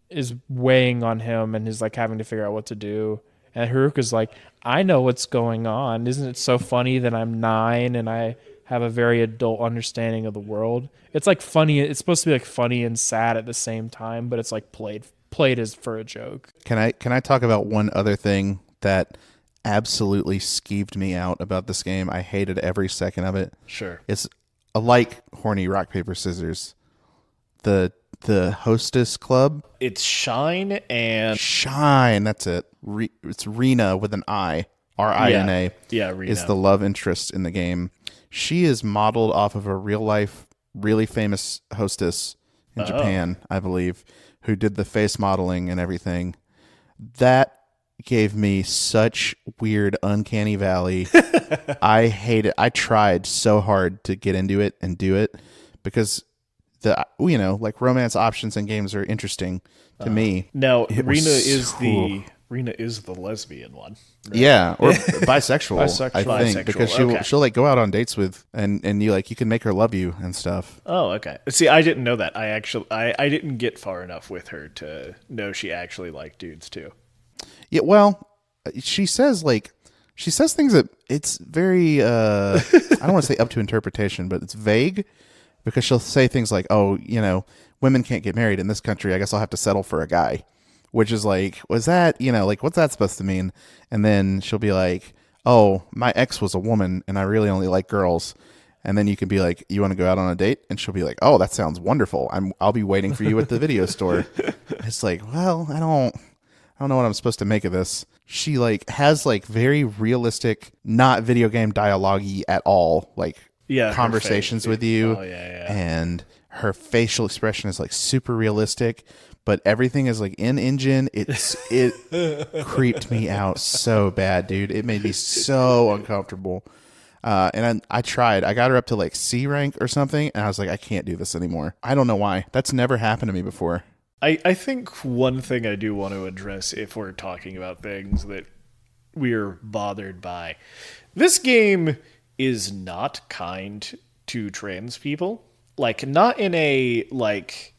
is weighing on him and is like having to figure out what to do. And Haruka's like, I know what's going on. Isn't it so funny that I'm 9 and I have a very adult understanding of the world? It's like funny. It's supposed to be like funny and sad at the same time, but it's like played as for a joke. Can I talk about one other thing that absolutely skeeved me out about this game? I hated every second of it. Sure. It's like horny rock, paper, scissors. The hostess club. It's Shine and... Shine, that's it. It's Rina with an I. R-I-N-A. Yeah, Rina. Is the love interest in the game. She is modeled off of a real-life, really famous hostess in Japan, I believe, who did the face modeling and everything. That gave me such weird uncanny valley. I hate it. I tried so hard to get into it and do it because like romance options in games are interesting to me. Now, Rena is the lesbian one. Right? Yeah, or bisexual, I think, Bisexual, because she'll like go out on dates with and you can make her love you and stuff. Oh, okay. See, I didn't know that. I didn't get far enough with her to know she actually liked dudes too. Yeah, well, she says things that it's very I don't want to say up to interpretation, but it's vague because she'll say things like, "Oh, women can't get married in this country. I guess I'll have to settle for a guy." Which is like, was that, what's that supposed to mean? And then she'll be like, "Oh, my ex was a woman and I really only like girls." And then you can be like, "You want to go out on a date?" And she'll be like, "Oh, that sounds wonderful. I'll be waiting for you at the video store." It's like, well, I don't know what I'm supposed to make of this. She has very realistic, not video game dialogue-y at all, conversations with you. Oh, yeah. And her facial expression is super realistic, but everything is in engine. It creeped me out so bad, dude. It made me so uncomfortable. And I tried. I got her up to C rank or something, and I was like, I can't do this anymore. I don't know why. That's never happened to me before. I think one thing I do want to address if we're talking about things that we're bothered by. This game is not kind to trans people. Not in a,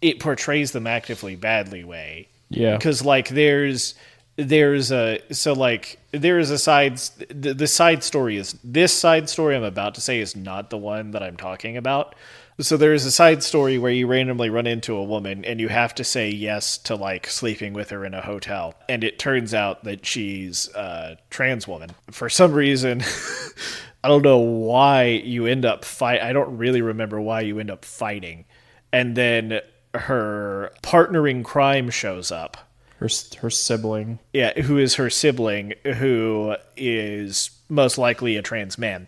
it portrays them actively badly way. Yeah. Because, there's a side, the side story is, this side story I'm about to say is not the one that I'm talking about. So there's a side story where you randomly run into a woman and you have to say yes to sleeping with her in a hotel. And it turns out that she's a trans woman. For some reason, I don't know why you end up I don't really remember why you end up fighting. And then her partner in crime shows up. Her sibling. Yeah, who is her sibling, who is most likely a trans man.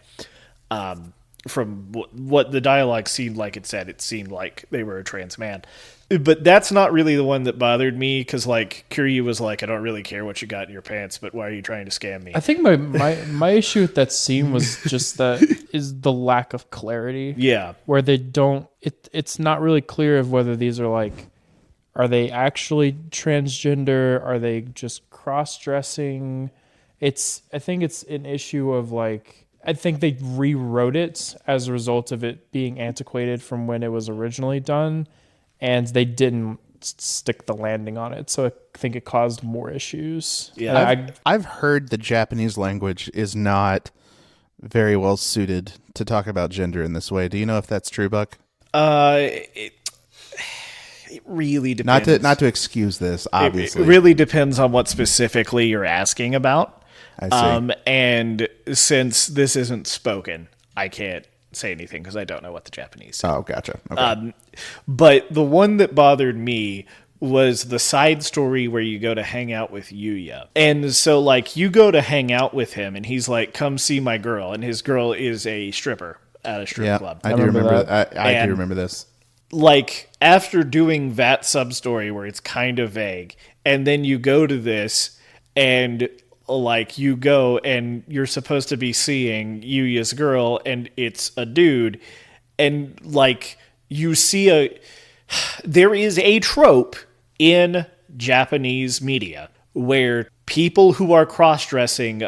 From what the dialogue seemed like it seemed like they were a trans man. But that's not really the one that bothered me, because Kiryu was like, "I don't really care what you got in your pants, but why are you trying to scam me?" I think my issue with that scene was just is the lack of clarity. Yeah. Where they don't, it's not really clear of whether these are are they actually transgender? Are they just cross-dressing? I think it's an issue of I think they rewrote it as a result of it being antiquated from when it was originally done, and they didn't stick the landing on it. So I think it caused more issues. Yeah, I've heard the Japanese language is not very well suited to talk about gender in this way. Do you know if that's true, Buck? It really depends. Not to excuse this, obviously. It really depends on what specifically you're asking about. I see. And since this isn't spoken, I can't say anything because I don't know what the Japanese say. Oh, gotcha. Okay. But the one that bothered me was the side story where you go to hang out with Yuya. And so, you go to hang out with him, and he's like, "Come see my girl." And his girl is a stripper at a strip club. I do remember that. I do remember this. After doing that sub-story where it's kind of vague, and then you go to this, and you go and you're supposed to be seeing Yuya's girl and it's a dude, and you see there is a trope in Japanese media where people who are cross-dressing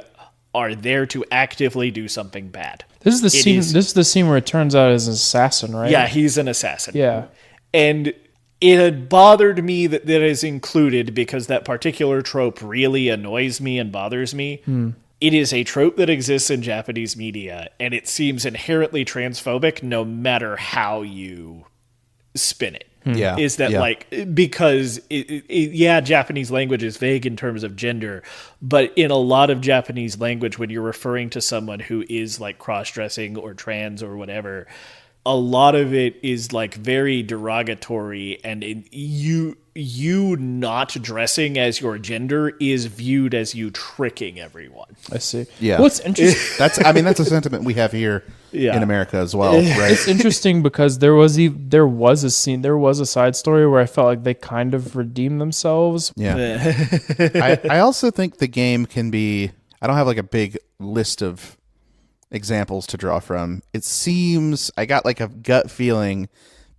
are there to actively do something bad. This is the scene. This is the scene where it turns out he's an assassin, right? Yeah, he's an assassin. Yeah, and it had bothered me that is included because that particular trope really annoys me and bothers me. It is a trope that exists in Japanese media, and it seems inherently transphobic no matter how you spin it. Yeah. Is that because Japanese language is vague in terms of gender, but in a lot of Japanese language, when you're referring to someone who is cross-dressing or trans or whatever, a lot of it is very derogatory, and you not dressing as your gender is viewed as you tricking everyone. I see. Yeah. What's interesting? That's a sentiment we have here in America as well, right? It's interesting because there was a side story where I felt like they kind of redeemed themselves. Yeah. I also think the game can be, I don't have like a big list of examples to draw from. It seems, I got like a gut feeling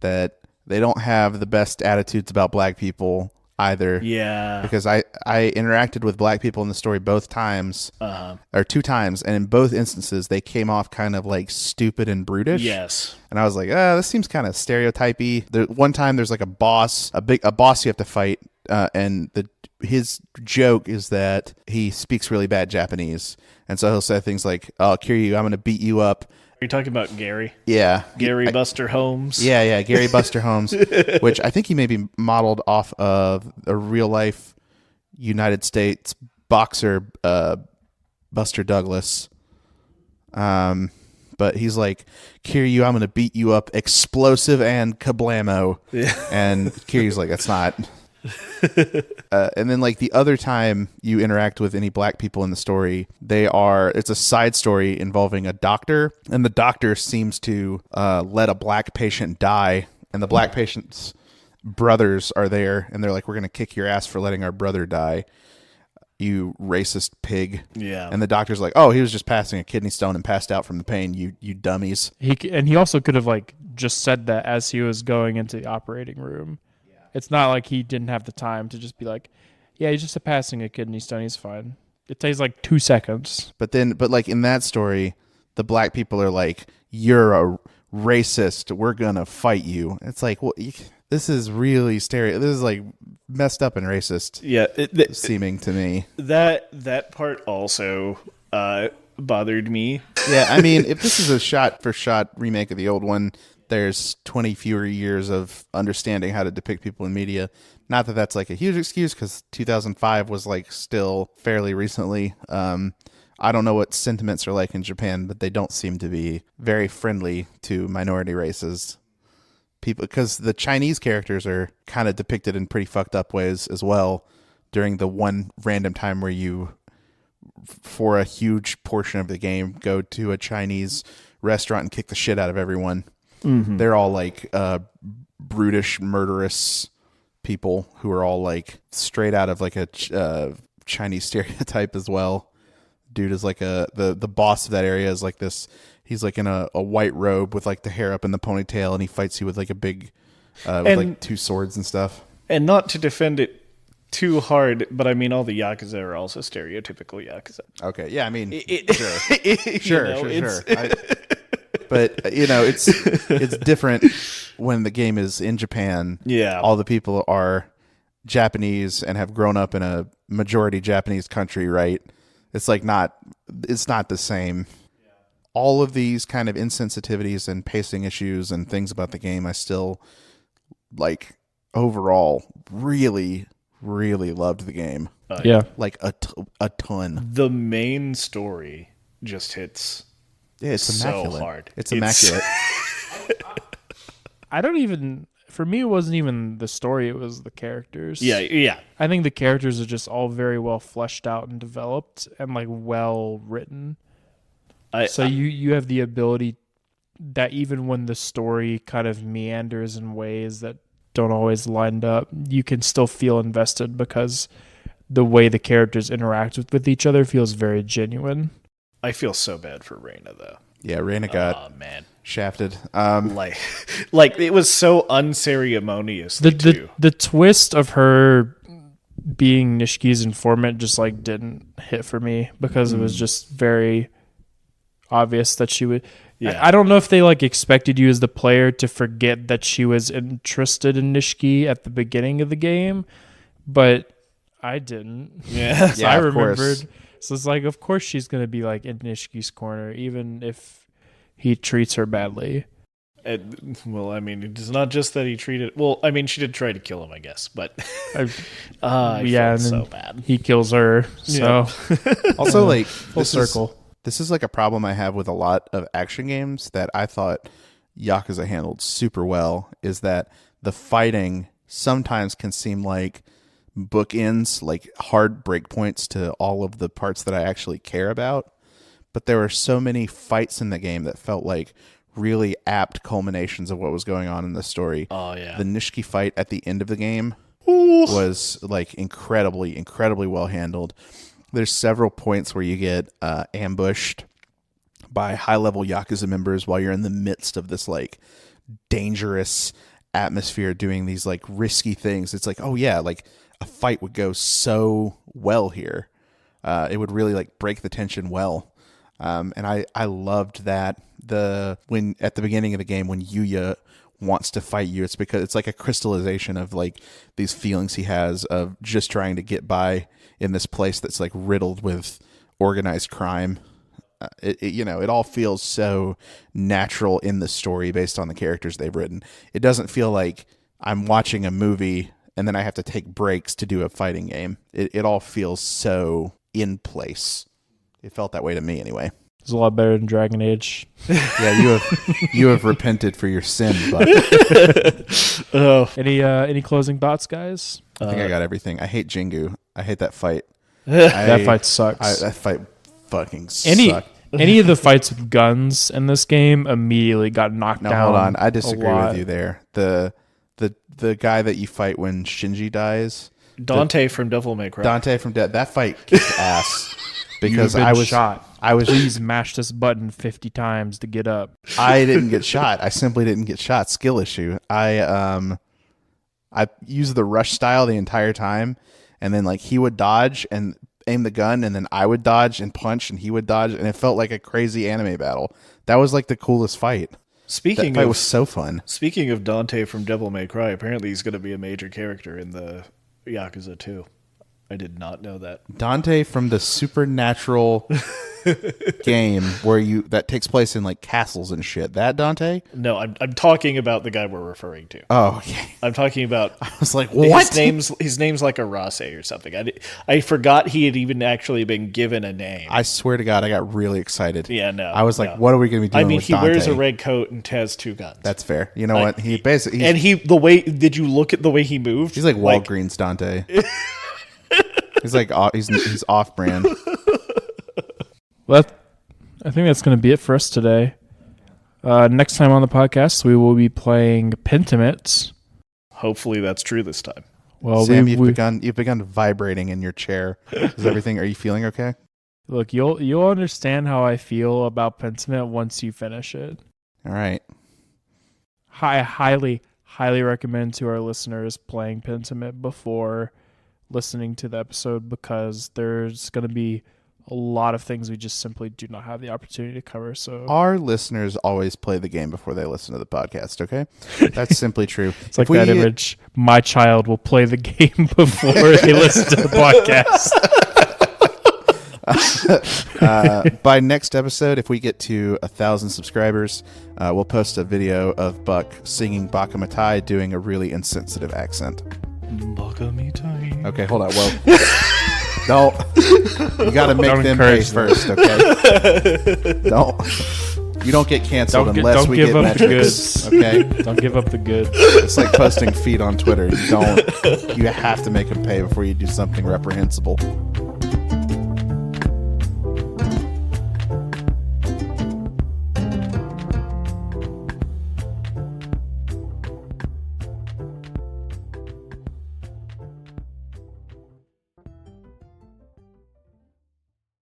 that they don't have the best attitudes about black people either. Yeah. Because I interacted with black people in the story both times, or 2 times, and in both instances they came off kind of like stupid and brutish. Yes. And I was like, this seems kind of stereotypy. One time there's like a boss you have to fight, and his joke is that he speaks really bad Japanese. And so he'll say things like, "Oh, Kiryu, I'm going to beat you up." Are you talking about Gary? Yeah. Buster Holmes? Yeah, Gary Buster Holmes, which I think he may be modeled off of a real-life United States boxer, Buster Douglas. But he's like, "Kiryu, I'm going to beat you up, explosive and kablamo." Yeah. And Kiryu's like, "That's not..." And then like the other time you interact with any black people in the story, it's a side story involving a doctor, and the doctor seems to let a black patient die, and the black patient's brothers are there, and they're like, "We're going to kick your ass for letting our brother die, you racist pig." Yeah. And the doctor's like, "Oh, he was just passing a kidney stone and passed out from the pain, you dummies." He also could have like just said that as he was going into the operating room. It's not like he didn't have the time to just be like, "Yeah, he's just passing a kidney stone. He's fine." It takes like 2 seconds. But like in that story, the black people are like, "You're a racist. We're gonna fight you." It's like, well, this is really This is like messed up and racist. Yeah, seeming to me. That part also bothered me. Yeah, I mean, if this is a shot-for-shot remake of the old one, there's 20 fewer years of understanding how to depict people in media. Not that that's like a huge excuse, because 2005 was like still fairly recently. I don't know what sentiments are like in Japan, but they don't seem to be very friendly to minority races. People, because the Chinese characters are kind of depicted in pretty fucked up ways as well during the one random time where you, for a huge portion of the game, go to a Chinese restaurant and kick the shit out of everyone. Mm-hmm. They're all like brutish, murderous people who are all like straight out of like a Chinese stereotype as well. Dude is like the boss of that area is like this. He's like in a white robe with like the hair up in the ponytail, and he fights you with like a big, with like 2 swords and stuff. And not to defend it too hard, but I mean all the Yakuza are also stereotypical Yakuza. Okay, yeah, I mean, sure. But it's different when the game is in Japan. Yeah, all the people are Japanese and have grown up in a majority Japanese country, right? It's not the same. Yeah. All of these kind of insensitivities and pacing issues and things about the game, I still like overall really, really loved the game. Yeah, like a ton. The main story just hits. Yeah, it's immaculate. So hard. It's immaculate. For me, it wasn't even the story, it was the characters. Yeah. I think the characters are just all very well fleshed out and developed and like well written. You have the ability that even when the story kind of meanders in ways that don't always line up, you can still feel invested because the way the characters interact with each other feels very genuine. I feel so bad for Reina though. Yeah, Reina got shafted. Like it was so unceremonious. The twist of her being Nishiki's informant just like didn't hit for me because it was just very obvious that she would. Yeah. I don't know if they like expected you as the player to forget that she was interested in Nishiki at the beginning of the game, but I didn't. Yeah, so I remembered. So it's like, of course she's going to be like in Nishiki's corner, even if he treats her badly. Well, I mean, it's not just that he treated... Well, I mean, she did try to kill him, I guess, but... I felt so bad. He kills her, so... Yeah. Also, like... Full circle. This is like a problem I have with a lot of action games that I thought Yakuza handled super well, is that the fighting sometimes can seem like bookends, like hard breakpoints to all of the parts that I actually care about. but there were so many fights in the game that felt like really apt culminations of what was going on in the story. Oh, yeah. The Nishiki fight at the end of the game was like incredibly well handled. There's several points where you get ambushed by high-level Yakuza members while you're in the midst of this like dangerous atmosphere doing these like risky things. It's like, oh yeah, like a fight would go so well here. It would really like break the tension well. And I loved that when at the beginning of the game when Yuya wants to fight you, it's because it's like a crystallization of like these feelings he has of just trying to get by in this place that's like riddled with organized crime. It all feels so natural in the story based on the characters they've written. It doesn't feel like I'm watching a movie and then I have to take breaks to do a fighting game. It all feels so in place. It felt that way to me anyway. It's a lot better than Dragon Age. Yeah, you have repented for your sin, but any closing thoughts, guys? I think I got everything. I hate Jingu. I hate that fight. That fight sucks. That fight fucking sucked. Any of the fights with guns in this game immediately got knocked down. Hold on. I disagree with you there. The guy that you fight when Shinji dies. Dante from Devil May Cry. Dante from that fight kicked ass. Because I was shot. Please mash this button 50 times to get up. I didn't get shot. I simply didn't get shot. Skill issue. I used the rush style the entire time, and then like he would dodge and aim the gun, and then I would dodge and punch, and he would dodge, and it felt like a crazy anime battle. That was like the coolest fight. That fight was so fun. Speaking of Dante from Devil May Cry, apparently he's going to be a major character in the Yakuza 2. I did not know that. Dante from the Supernatural game that takes place in like castles and shit. That Dante? No, I'm talking about the guy we're referring to. Oh, okay. I'm talking about. I was like, what? His name's like Arase or something. I forgot he had even actually been given a name. I swear to God, I got really excited. Yeah, no. I was like, what are we going to be doing? With Dante? Wears a red coat and has two guns. That's fair. You know what? He basically did you look at the way he moved? He's like Walgreens Dante. He's like he's off brand. Well, I think that's going to be it for us today. Next time on the podcast, we will be playing Pentiment. Hopefully, that's true this time. Well, Sam, you've begun vibrating in your chair. Is everything? Are you feeling okay? Look, you'll understand how I feel about Pentiment once you finish it. All right. I highly recommend to our listeners playing Pentiment before listening to the episode, because there's going to be a lot of things we just simply do not have the opportunity to cover. So our listeners always play the game before they listen to the podcast. Okay, that's simply true. It's like that image. My child will play the game before they listen to the podcast. By next episode, if we get to 1,000 subscribers, we'll post a video of Buck singing Bakamatai doing a really insensitive accent. Okay, hold on. Well, don't. You got to make them pay first, okay? You don't get canceled unless we get metrics. Okay, don't give up the goods. It's like posting feed on Twitter. You have to make them pay before you do something reprehensible.